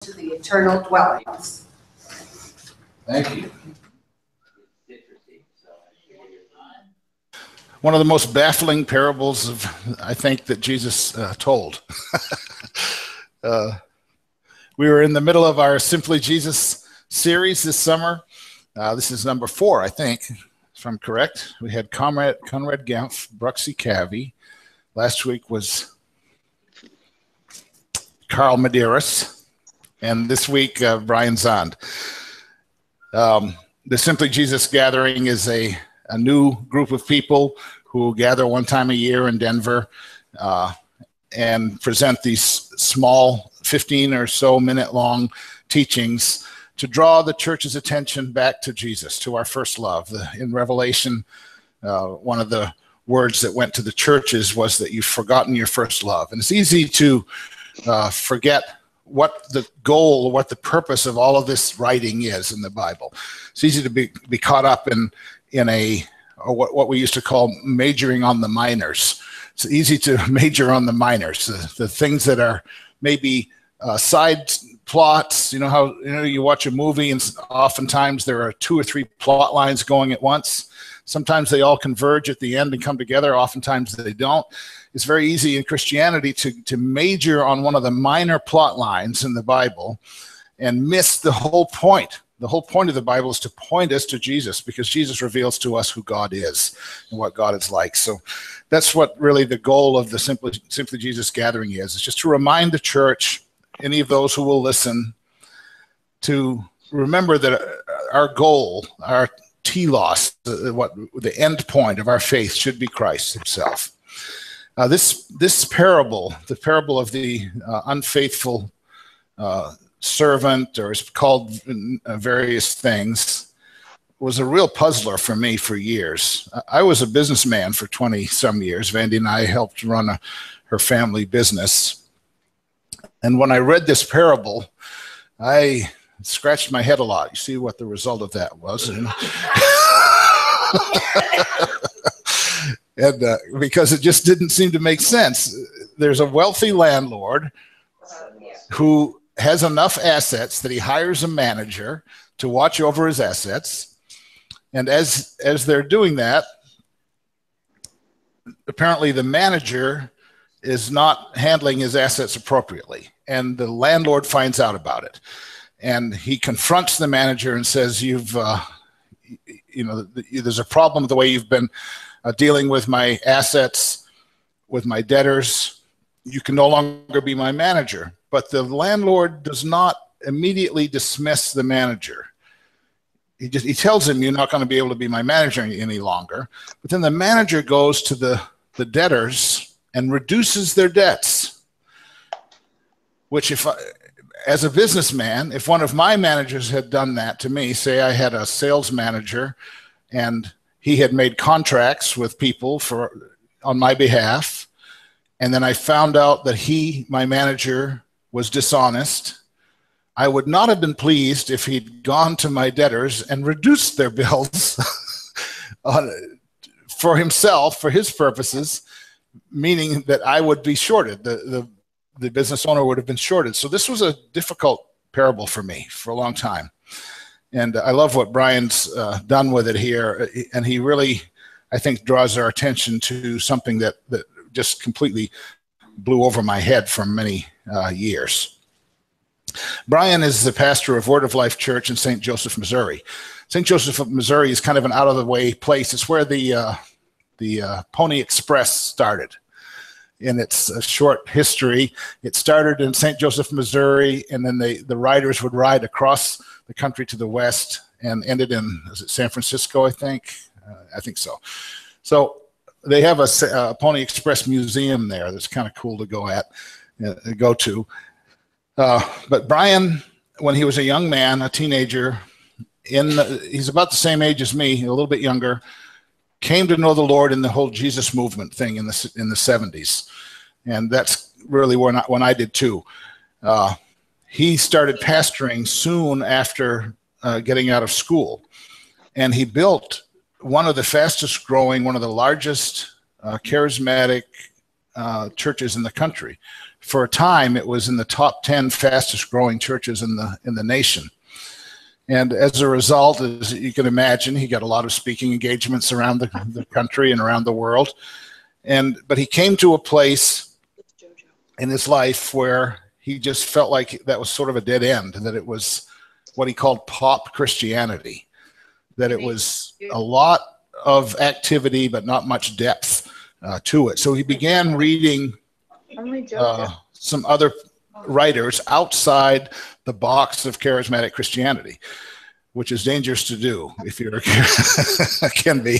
to the eternal dwellings. Thank you. One of the most baffling parables I think that Jesus told. We were in the middle of our Simply Jesus series this summer. This is number 4, I think, if I'm correct. We had Conrad Gempf, Bruxy Cavey. Last week was Carl Medeiros. And this week, Brian Zahnd. The Simply Jesus Gathering is a new group of people who gather one time a year in Denver and present these small 15 or so minute long teachings to draw the church's attention back to Jesus, to our first love. In Revelation, one of the words that went to the churches was that you've forgotten your first love. And it's easy to forget what the goal, what the purpose of all of this writing is in the Bible. It's easy to be caught up in what we used to call majoring on the minors. It's easy to major on the minors, the things that are maybe side plots. You know how you watch a movie and oftentimes there are 2 or 3 plot lines going at once. Sometimes they all converge at the end and come together. Oftentimes they don't. It's very easy in Christianity to major on one of the minor plot lines in the Bible and miss the whole point. The whole point of the Bible is to point us to Jesus, because Jesus reveals to us who God is and what God is like. So that's what really the goal of the Simply Jesus Gathering is. It's just to remind the church, any of those who will listen, to remember that our goal, our telos, what the end point of our faith should be Christ himself. This parable, the parable of the unfaithful servant, or it's called various things, was a real puzzler for me for years. I was a businessman for 20 some years. Vandy and I helped run her family business. And when I read this parable, I scratched my head a lot. You see what the result of that was. And because it just didn't seem to make sense. There's a wealthy landlord who has enough assets that he hires a manager to watch over his assets. And as they're doing that, apparently the manager is not handling his assets appropriately. And the landlord finds out about it. And he confronts the manager and says, there's a problem with the way you've been dealing with my assets, with my debtors. You can no longer be my manager. But the landlord does not immediately dismiss the manager. He tells him, you're not going to be able to be my manager any longer. But then the manager goes to the debtors and reduces their debts, which as a businessman, if one of my managers had done that to me, say I had a sales manager and he had made contracts with people on my behalf, and then I found out that my manager, was dishonest, I would not have been pleased if he'd gone to my debtors and reduced their bills for himself, for his purposes, meaning that I would be shorted. The business owner would have been shorted. So this was a difficult parable for me for a long time. And I love what Brian's done with it here. And he really, I think, draws our attention to something that just completely blew over my head for many years. Brian is the pastor of Word of Life Church in St. Joseph, Missouri. St. Joseph of Missouri is kind of an out-of-the-way place. It's where the Pony Express started. In its short history, it started in St. Joseph, Missouri, and then the riders would ride across the country to the west and ended in, is it San Francisco, I think? I think so. So they have a Pony Express museum there that's kind of cool to go to. But Brian, when he was a young man, a teenager, he's about the same age as me, a little bit younger, came to know the Lord in the whole Jesus movement thing in the 70s. And that's really when I did too. He started pastoring soon after getting out of school. And he built one of the fastest growing, one of the largest charismatic churches in the country. for a time, it was in the top 10 fastest growing churches in the nation. And as a result, as you can imagine, he got a lot of speaking engagements around the country and around the world. But he came to a place in his life where he just felt like that was sort of a dead end, that it was what he called pop Christianity, that it was a lot of activity but not much depth to it. So he began reading some other writers outside the box of charismatic Christianity, which is dangerous to do if you're can be.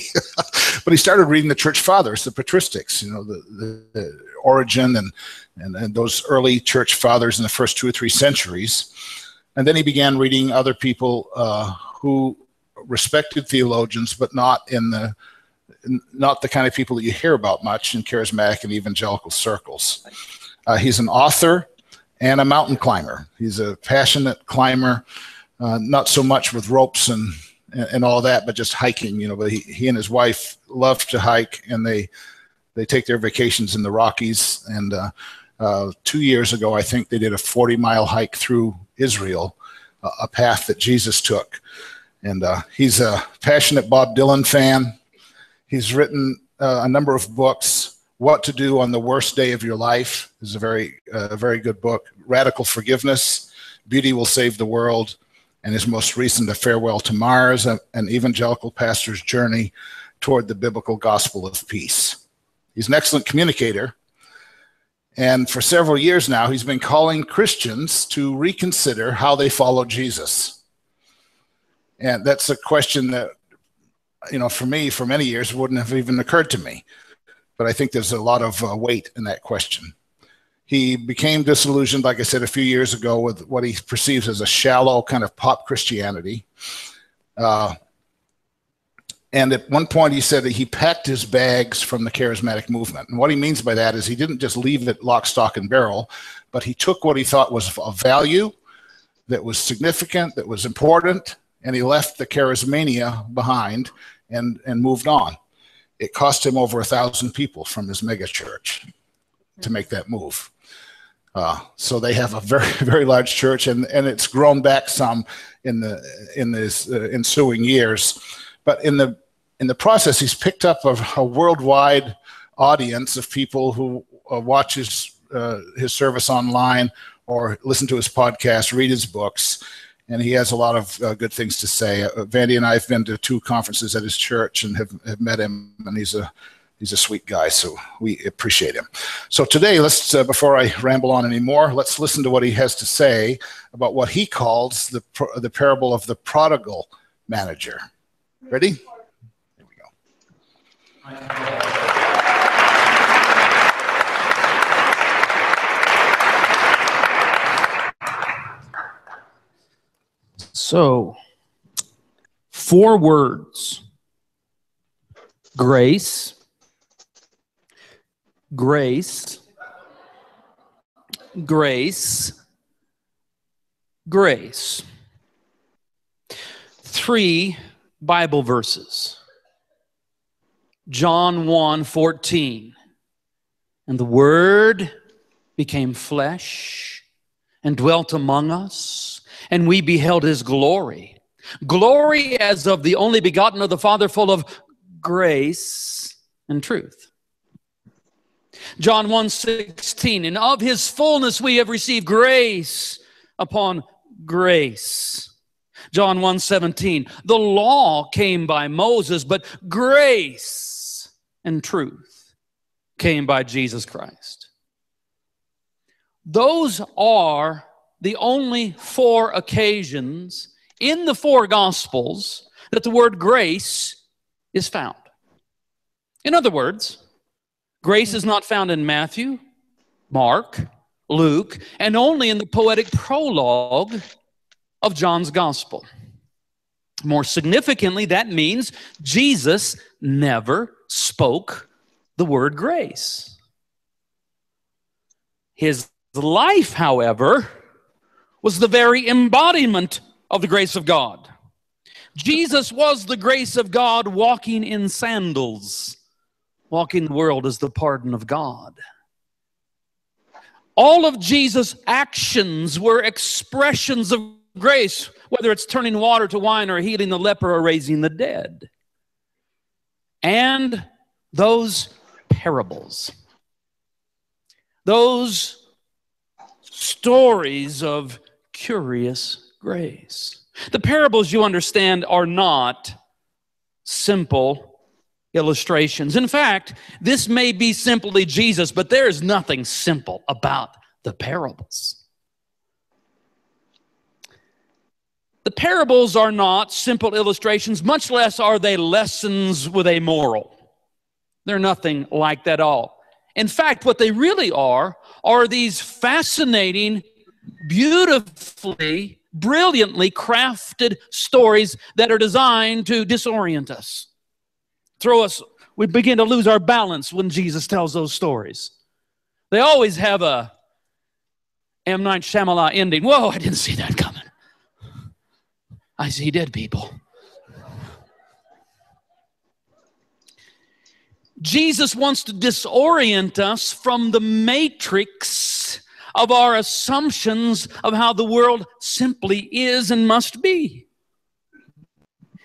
But he started reading the church fathers, the patristics, the Origen and those early church fathers in the first 2 or 3 centuries. And then he began reading other people who respected theologians, but not the kind of people that you hear about much in charismatic and evangelical circles. He's an author and a mountain climber. He's a passionate climber, not so much with ropes and all that, but just hiking. But he and his wife love to hike, and they take their vacations in the Rockies. And 2 years ago, I think they did a 40-mile hike through Israel, a path that Jesus took. And he's a passionate Bob Dylan fan. He's written a number of books. What to Do on the Worst Day of Your Life is a very good book. Radical Forgiveness, Beauty Will Save the World, and his most recent, A Farewell to Mars, an evangelical pastor's journey toward the biblical gospel of peace. He's an excellent communicator. And for several years now, he's been calling Christians to reconsider how they follow Jesus. And that's a question that, for me, for many years, wouldn't have even occurred to me. But I think there's a lot of weight in that question. He became disillusioned, like I said, a few years ago with what he perceives as a shallow kind of pop Christianity. And at one point he said that he packed his bags from the charismatic movement. And what he means by that is he didn't just leave it lock, stock, and barrel, but he took what he thought was of value, that was significant, that was important, and he left the charismania behind and moved on. It cost him over 1,000 people from his mega church to make that move. So they have a very, very large church, and it's grown back some in the ensuing years. But in the process, he's picked up a worldwide audience of people who watch his service online or listen to his podcast, read his books, and he has a lot of good things to say. Vandy and I have been to 2 conferences at his church and have met him, and he's a sweet guy, so we appreciate him. So today, let's before I ramble on anymore, let's listen to what he has to say about what he calls the parable of the prodigal manager. Ready? Here we go. So, 4 words: grace, grace, grace, grace. 3 Bible verses. John 1:14. And the Word became flesh and dwelt among us, and we beheld his glory. Glory as of the only begotten of the Father, full of grace and truth. John 1:16. And of his fullness we have received grace upon grace. John 1:17, the law came by Moses, but grace and truth came by Jesus Christ. Those are the only 4 occasions in the 4 Gospels that the word grace is found. In other words, grace is not found in Matthew, Mark, Luke, and only in the poetic prologue of John's gospel. More significantly, that means Jesus never spoke the word grace. His life, however, was the very embodiment of the grace of God. Jesus was the grace of God walking in sandals, walking the world as the pardon of God. All of Jesus' actions were expressions of grace, whether it's turning water to wine or healing the leper or raising the dead. And those parables, those stories of curious grace. The parables, you understand, are not simple illustrations. In fact, this may be simply Jesus, but there is nothing simple about the parables. The parables are not simple illustrations, much less are they lessons with a moral. They're nothing like that at all. In fact, what they really are these fascinating, beautifully, brilliantly crafted stories that are designed to disorient us. We begin to lose our balance when Jesus tells those stories. They always have a M. Night Shyamalan ending. Whoa, I didn't see that coming. I see dead people. Jesus wants to disorient us from the matrix of our assumptions of how the world simply is and must be.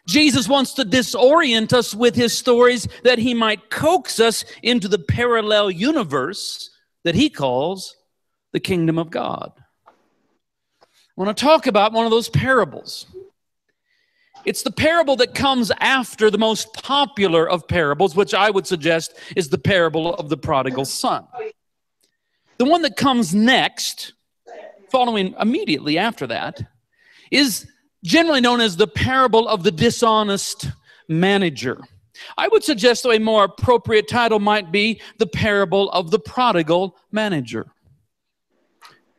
Jesus wants to disorient us with his stories that he might coax us into the parallel universe that he calls the kingdom of God. I want to talk about one of those parables. It's the parable that comes after the most popular of parables, which I would suggest is the parable of the prodigal son. The one that comes next, following immediately after that, is generally known as the parable of the dishonest manager. I would suggest, though, a more appropriate title might be the parable of the prodigal manager.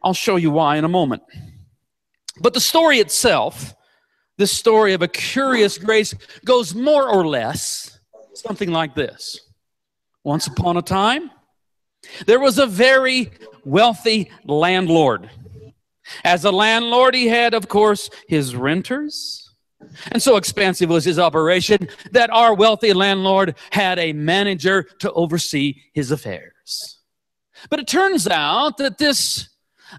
I'll show you why in a moment. But the story itself, this story of a curious grace, goes more or less something like this. Once upon a time, there was a very wealthy landlord. As a landlord, he had, of course, his renters. And so expansive was his operation that our wealthy landlord had a manager to oversee his affairs. But it turns out that this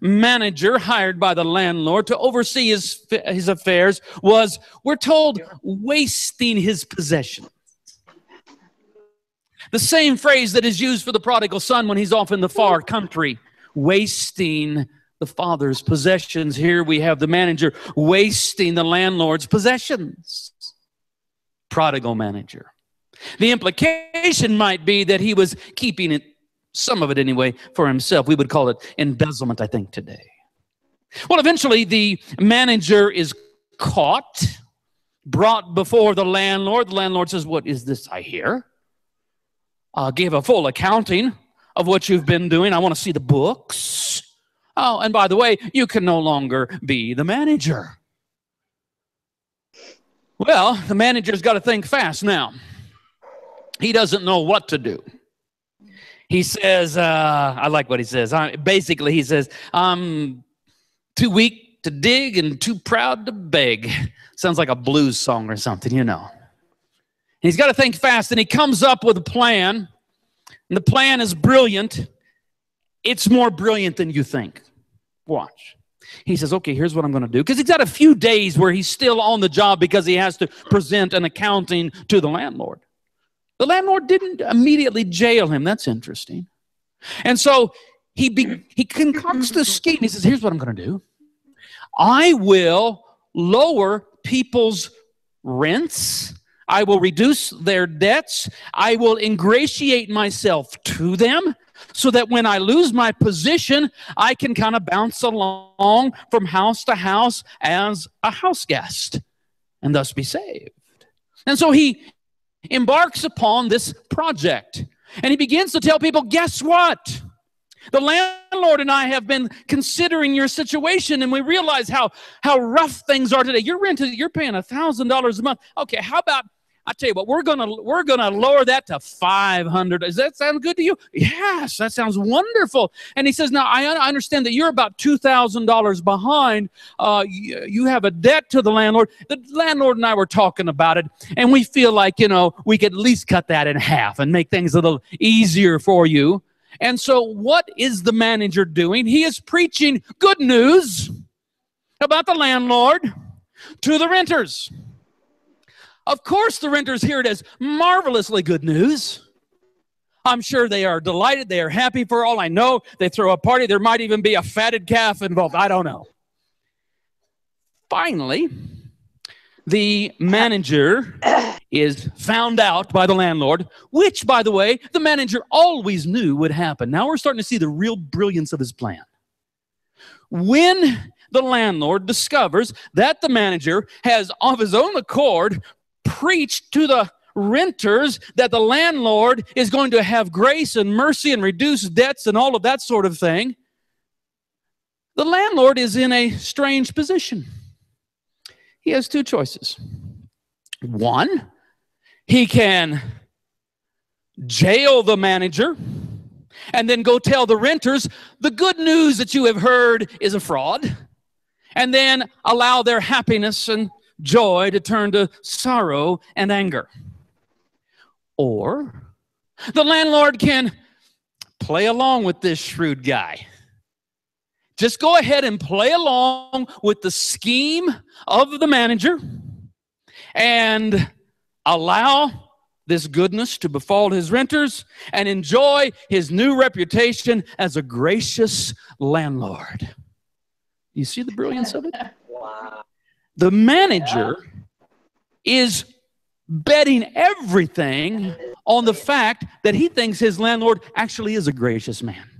manager hired by the landlord to oversee his affairs was, we're told, wasting his possessions. The same phrase that is used for the prodigal son when he's off in the far country, wasting the father's possessions. Here we have the manager wasting the landlord's possessions. Prodigal manager. The implication might be that he was keeping it, some of it anyway, for himself. We would call it embezzlement, I think, today. Well, eventually the manager is caught, brought before the landlord. The landlord says, "What is this I hear? Give a full accounting of what you've been doing. I want to see the books. Oh, and by the way, you can no longer be the manager." Well, the manager's got to think fast now. He doesn't know what to do. He says, I like what he says. Basically, he says, "I'm too weak to dig and too proud to beg." Sounds like a blues song or something, you know. He's got to think fast, and he comes up with a plan. And the plan is brilliant. It's more brilliant than you think. Watch. He says, "Okay, here's what I'm going to do." Because he's got a few days where he's still on the job because he has to present an accounting to the landlord. The landlord didn't immediately jail him. That's interesting. And so he concocts this scheme. He says, "Here's what I'm going to do. I will lower people's rents. I will reduce their debts. I will ingratiate myself to them so that when I lose my position, I can kind of bounce along from house to house as a house guest and thus be saved." And so he embarks upon this project. And he begins to tell people, guess what? The landlord and I have been considering your situation, and we realize how rough things are today. You're paying $1,000 a month. Okay, how about, I tell you what, we're gonna lower that to $500. Does that sound good to you? Yes, that sounds wonderful. And he says, "Now I understand that you're about $2,000 behind. You have a debt to the landlord." The landlord and I were talking about it, and we feel like we could at least cut that in half and make things a little easier for you. And so what is the manager doing? He is preaching good news about the landlord to the renters. Of course, the renters hear it as marvelously good news. I'm sure they are delighted. They are happy. For all I know, they throw a party. There might even be a fatted calf involved. I don't know. Finally, the manager is found out by the landlord, which, by the way, the manager always knew would happen. Now we're starting to see the real brilliance of his plan. When the landlord discovers that the manager has, of his own accord, preached to the renters that the landlord is going to have grace and mercy and reduce debts and all of that sort of thing, the landlord is in a strange position. He has two choices. One, he can jail the manager and then go tell the renters the good news that you have heard is a fraud, and then allow their happiness and joy to turn to sorrow and anger. Or the landlord can play along with this shrewd guy. Just go ahead and play along with the scheme of the manager and allow this goodness to befall his renters and enjoy his new reputation as a gracious landlord. You see the brilliance of it? Wow. The manager is betting everything on the fact that he thinks his landlord actually is a gracious man,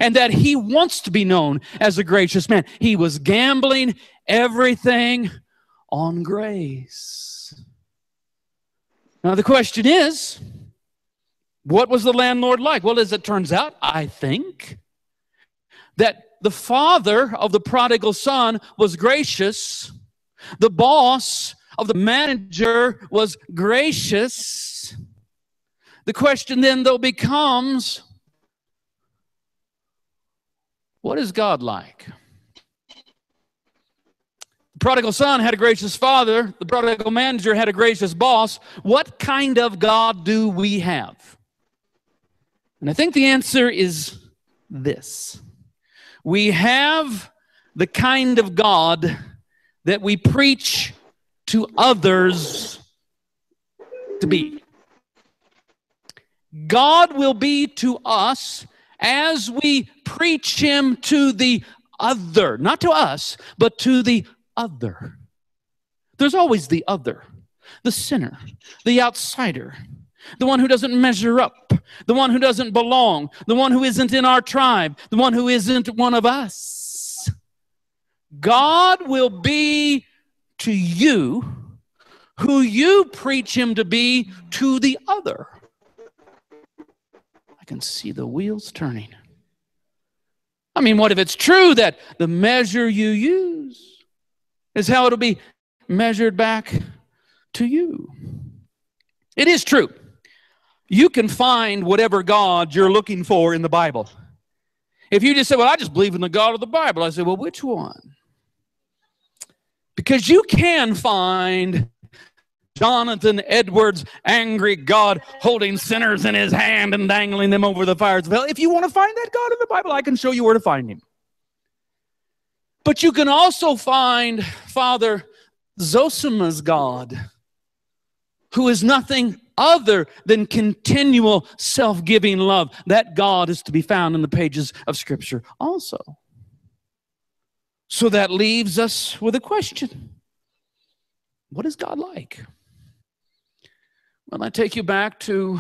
and that he wants to be known as a gracious man. He was gambling everything on grace. Now the question is, what was the landlord like? Well, as it turns out, I think that the father of the prodigal son was gracious. The boss of the manager was gracious. The question then, though, becomes, what is God like? The prodigal son had a gracious father. The prodigal manager had a gracious boss. What kind of God do we have? And I think the answer is this. We have the kind of God that we preach to others to be. God will be to us as we preach him to the other. Not to us, but to the other. There's always the other. The sinner, the outsider, the one who doesn't measure up, the one who doesn't belong, the one who isn't in our tribe, the one who isn't one of us. God will be to you who you preach him to be to the other. I can see the wheels turning. I mean, what if it's true that the measure you use is how it'll be measured back to you? It is true. You can find whatever God you're looking for in the Bible. If you just say, well, I just believe in the God of the Bible, I say, well, which one? Because you can find Jonathan Edwards' angry God holding sinners in his hand and dangling them over the fires of hell. If you want to find that God in the Bible, I can show you where to find him. But you can also find Father Zosima's God, who is nothing other than continual self-giving love. That God is to be found in the pages of Scripture also. So that leaves us with a question. What is God like? Well, I take you back to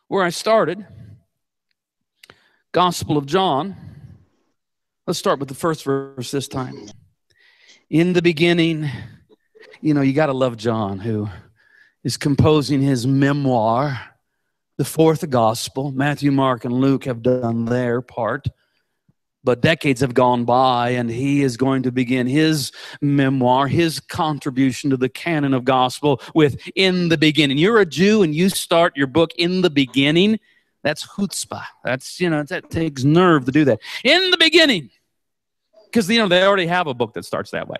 where I started. Gospel of John. Let's start with the first verse this time. In the beginning, you got to love John, who is composing his memoir, the fourth gospel. Matthew, Mark, and Luke have done their part. But decades have gone by, and he is going to begin his memoir, his contribution to the canon of gospel with in the beginning. You're a Jew and you start your book in the beginning. That's chutzpah. That takes nerve to do that. In the beginning. Because, they already have a book that starts that way.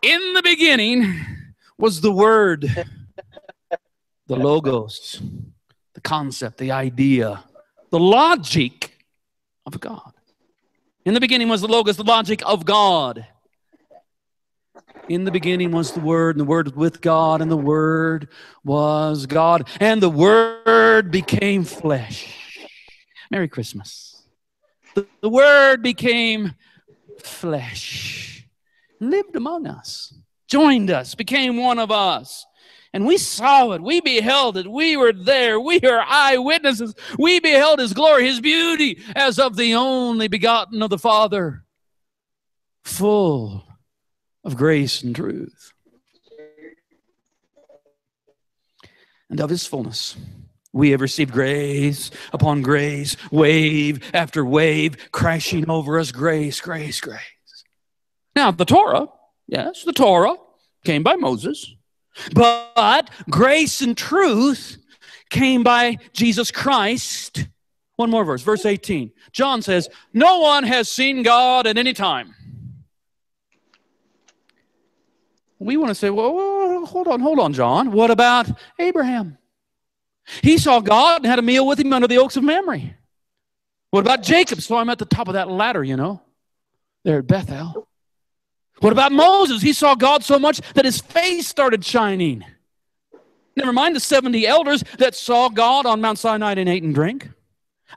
In the beginning was the Word, the Logos, the concept, the idea, the logic of God. In the beginning was the Logos, the logic of God. In the beginning was the Word, and the Word was with God, and the Word was God, and the Word became flesh. Merry Christmas. The Word became flesh, lived among us, joined us, became one of us. And we saw it. We beheld it. We were there. We are eyewitnesses. We beheld His glory, His beauty, as of the only begotten of the Father, full of grace and truth, and of His fullness. We have received grace upon grace, wave after wave, crashing over us, grace, grace, grace. Now, the Torah, yes, the Torah came by Moses, but grace and truth came by Jesus Christ. One more verse, verse 18. John says, no one has seen God at any time. We want to say, well, hold on, John. What about Abraham? He saw God and had a meal with Him under the oaks of Mamre. What about Jacob? Saw Him at the top of that ladder, there at Bethel. What about Moses? He saw God so much that his face started shining. Never mind the 70 elders that saw God on Mount Sinai and ate and drank.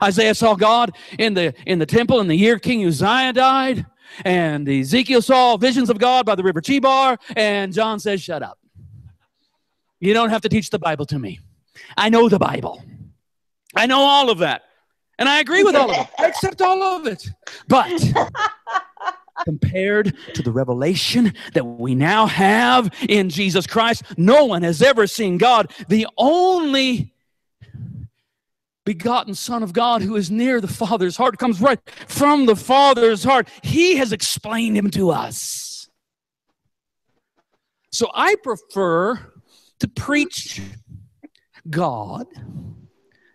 Isaiah saw God in the temple in the year King Uzziah died. And Ezekiel saw visions of God by the river Chebar. And John says, shut up. You don't have to teach the Bible to me. I know the Bible. I know all of that. And I agree with all of it. I accept all of it. But compared to the revelation that we now have in Jesus Christ, no one has ever seen God, the only begotten Son of God who is near the Father's heart, comes right from the Father's heart. He has explained Him to us. So I prefer to preach God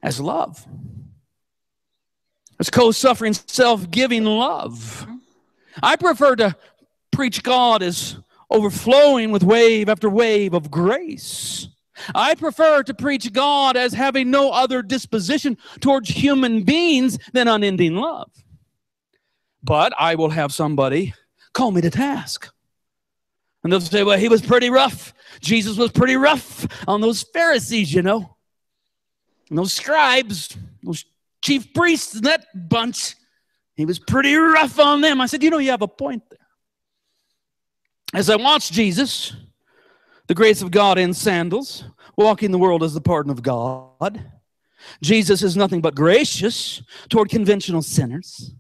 as love, as co-suffering, self-giving love. I prefer to preach God as overflowing with wave after wave of grace. I prefer to preach God as having no other disposition towards human beings than unending love. But I will have somebody call me to task. And they'll say, well, He was pretty rough. Jesus was pretty rough on those Pharisees, And those scribes, those chief priests and that bunch. He was pretty rough on them. I said, you have a point there. As I watched Jesus, the grace of God in sandals, walking the world as the pardon of God, Jesus is nothing but gracious toward conventional sinners.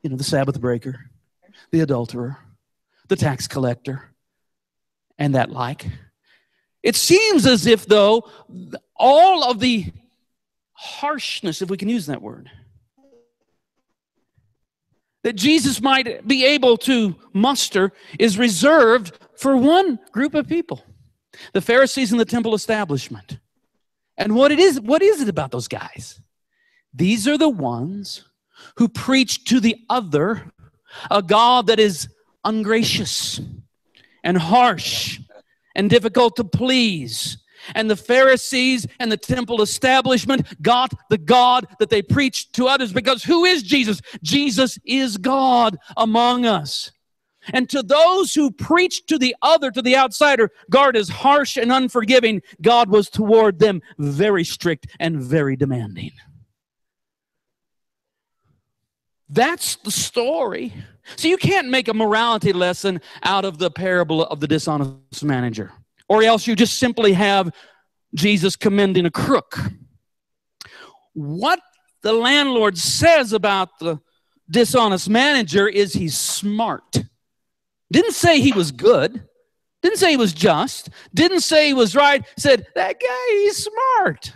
The Sabbath breaker, the adulterer, the tax collector, and that like. It seems as if, though, all of the harshness, if we can use that word, that Jesus might be able to muster is reserved for one group of people, the Pharisees and the temple establishment. And what is it about those guys? These are the ones who preach to the other a God that is ungracious and harsh and difficult to please. And the Pharisees and the temple establishment got the God that they preached to others, because who is Jesus? Jesus is God among us. And to those who preached to the other, to the outsider, God is harsh and unforgiving. God was toward them very strict and very demanding. That's the story. So you can't make a morality lesson out of the parable of the dishonest manager. Or else you just simply have Jesus commending a crook. What the landlord says about the dishonest manager is he's smart. Didn't say he was good. Didn't say he was just. Didn't say he was right. Said, that guy, he's smart.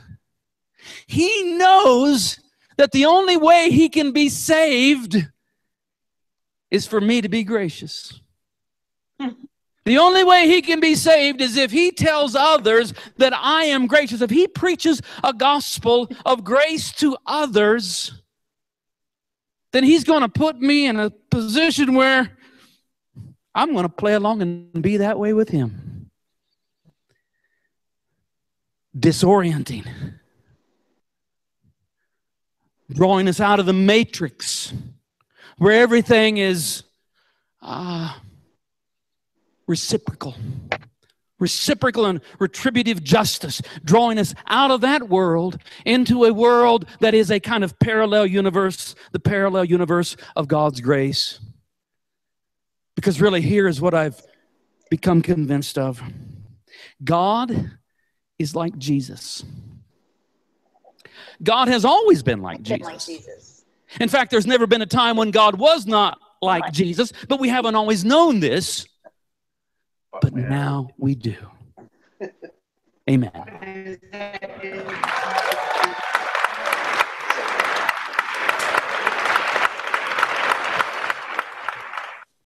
He knows that the only way he can be saved is for me to be gracious. The only way he can be saved is if he tells others that I am gracious. If he preaches a gospel of grace to others, then he's going to put me in a position where I'm going to play along and be that way with him. Disorienting. drawing us out of the matrix where everything is reciprocal and retributive justice, drawing us out of that world into a world that is a kind of parallel universe, the parallel universe of God's grace. Because really, here is what I've become convinced of. God is like Jesus. God has always been like Jesus. In fact, there's never been a time when God was not like Jesus, but we haven't always known this. But now we do. Amen.